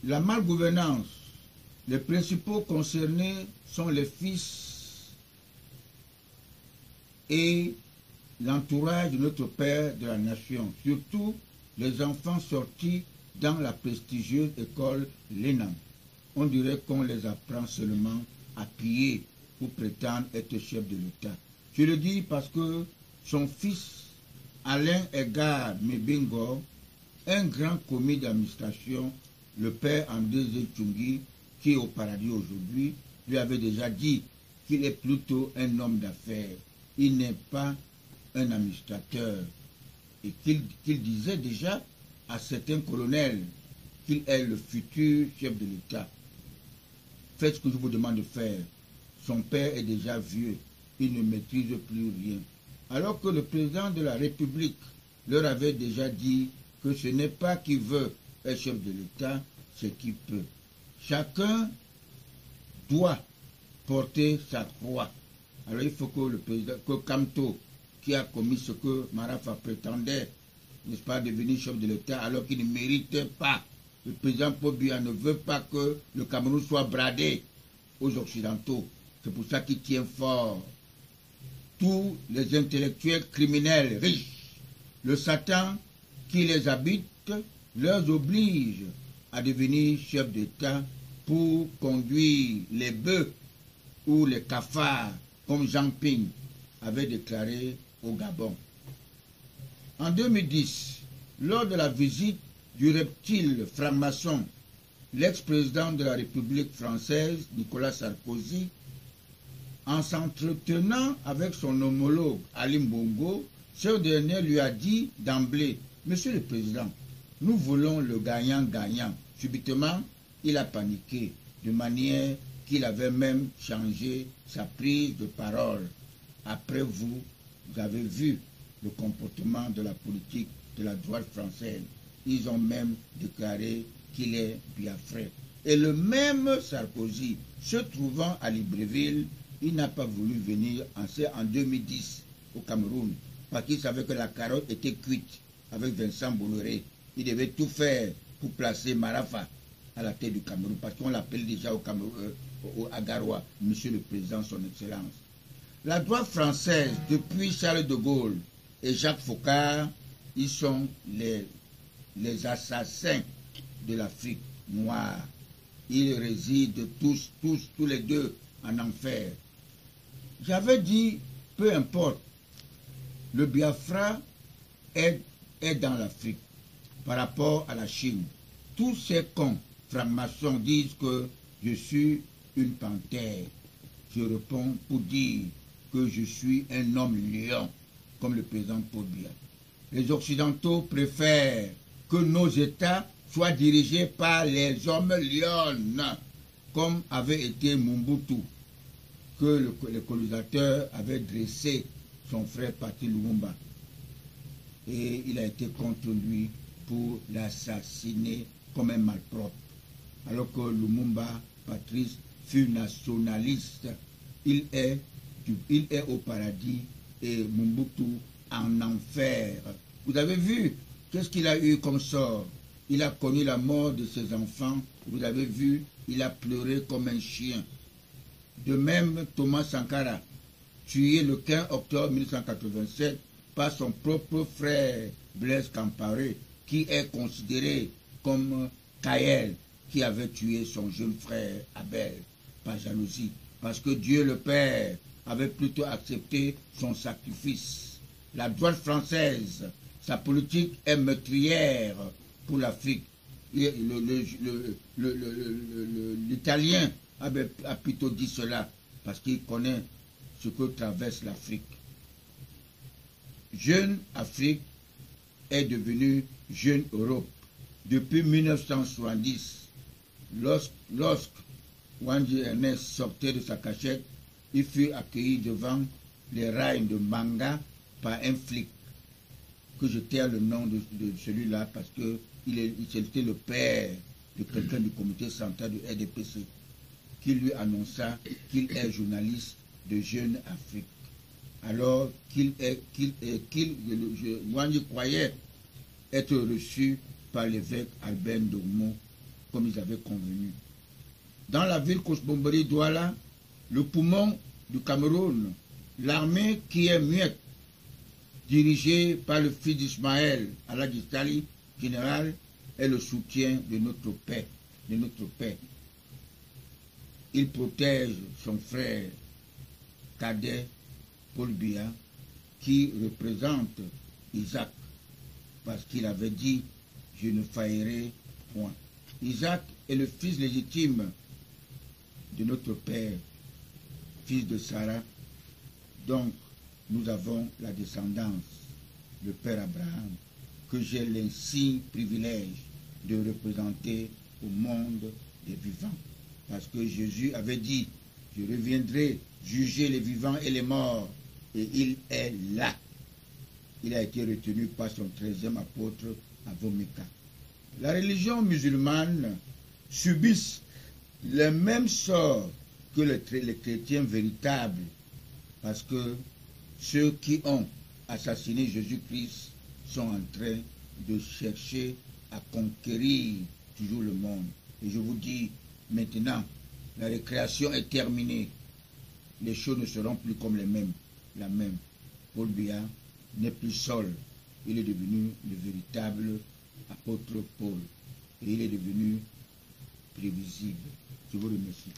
La malgouvernance, les principaux concernés sont les fils et l'entourage de notre père de la nation, surtout les enfants sortis dans la prestigieuse école l'ENAM. On dirait qu'on les apprend seulement à piller pour prétendre être chef de l'État. Je le dis parce que son fils, Alain Edgar Mebengor, un grand commis d'administration, le père André Zechungi, qui est au paradis aujourd'hui, lui avait déjà dit qu'il est plutôt un homme d'affaires. Il n'est pas un administrateur. Et qu'il disait déjà à certains colonels qu'il est le futur chef de l'État. Faites ce que je vous demande de faire. Son père est déjà vieux. Il ne maîtrise plus rien. Alors que le président de la République leur avait déjà dit que ce n'est pas qui veut être chef de l'État, c'est qui peut. Chacun doit porter sa croix. Alors il faut que le président, que Kamto, qui a commis ce que Marafa prétendait, n'est-ce pas, devenir chef de l'État alors qu'il ne méritait pas. Le président Pobia ne veut pas que le Cameroun soit bradé aux Occidentaux. C'est pour ça qu'il tient fort. Tous les intellectuels criminels riches, le Satan qui les habite, leur oblige à devenir chef d'État pour conduire les bœufs ou les cafards, comme Jean Ping avait déclaré au Gabon. En 2010, lors de la visite du reptile franc-maçon, l'ex-président de la République française, Nicolas Sarkozy, en s'entretenant avec son homologue Ali Bongo, ce dernier lui a dit d'emblée, « Monsieur le Président, nous voulons le gagnant-gagnant. » Subitement, il a paniqué, de manière qu'il avait même changé sa prise de parole. Après vous avez vu le comportement de la politique de la droite française. Ils ont même déclaré qu'il est biafrais. Et le même Sarkozy, se trouvant à Libreville, il n'a pas voulu venir en 2010 au Cameroun, parce qu'il savait que la carotte était cuite avec Vincent Bolloré. Il devait tout faire pour placer Marafa à la tête du Cameroun, parce qu'on l'appelle déjà au Cameroun, à Garoua, Monsieur le Président, Son Excellence. La droite française, depuis Charles de Gaulle et Jacques Foccart, ils sont les assassins de l'Afrique noire. Ils résident tous les deux en enfer. J'avais dit, peu importe, le Biafra est dans l'Afrique par rapport à la Chine. Tous ces cons francs-maçons disent que je suis une panthère. Je réponds pour dire que je suis un homme lion, comme le président Paul Biya. Les Occidentaux préfèrent que nos États soient dirigés par les hommes lions, comme avait été Mobutu, que le colonisateur avait dressé son frère Patrice Lumumba. Et il a été contre lui pour l'assassiner comme un malpropre. Alors que Lumumba, Patrice, fut nationaliste, il est au paradis et Mobutu en enfer. Vous avez vu qu'est-ce qu'il a eu comme sort? Il a connu la mort de ses enfants. Vous avez vu, il a pleuré comme un chien. De même, Thomas Sankara, tué le 15 octobre 1987 par son propre frère Blaise Compaoré, qui est considéré comme Kael, qui avait tué son jeune frère Abel, par jalousie, parce que Dieu le Père avait plutôt accepté son sacrifice. La droite française, sa politique est meurtrière pour l'Afrique. L'Italien a plutôt dit cela, parce qu'il connaît ce que traverse l'Afrique. Jeune Afrique est devenue Jeune Europe. Depuis 1970, lorsque Wandji Ernest sortait de sa cachette, il fut accueilli devant les rails de Manga par un flic, que je taire le nom de celui-là parce que c'était le père de quelqu'un du comité central du RDPC, qui lui annonça qu'il est journaliste de Jeune Afrique. Alors moi je croyais être reçu par l'évêque Albert Ndogmo comme ils avaient convenu. Dans la ville Kosbombori Douala, le poumon du Cameroun, l'armée qui est muette, dirigée par le fils d'Ismaël, Aladji Tali, général, est le soutien de notre paix, Il protège son frère cadet, Paul Biya, qui représente Isaac, parce qu'il avait dit « Je ne faillirai point ». Isaac est le fils légitime de notre père, fils de Sarah. Donc, nous avons la descendance, le père Abraham, que j'ai l'insigne privilège de représenter au monde des vivants. Parce que Jésus avait dit, je reviendrai juger les vivants et les morts. Et il est là. Il a été retenu par son 13e apôtre Avomeka. La religion musulmane subit le même sort que les chrétiens véritables. Parce que ceux qui ont assassiné Jésus-Christ sont en train de chercher à conquérir toujours le monde. Et je vous dis, maintenant, la récréation est terminée. Les choses ne seront plus comme la même. Paul Biya n'est plus seul. Il est devenu le véritable apôtre Paul. Et il est devenu prévisible. Je vous remercie.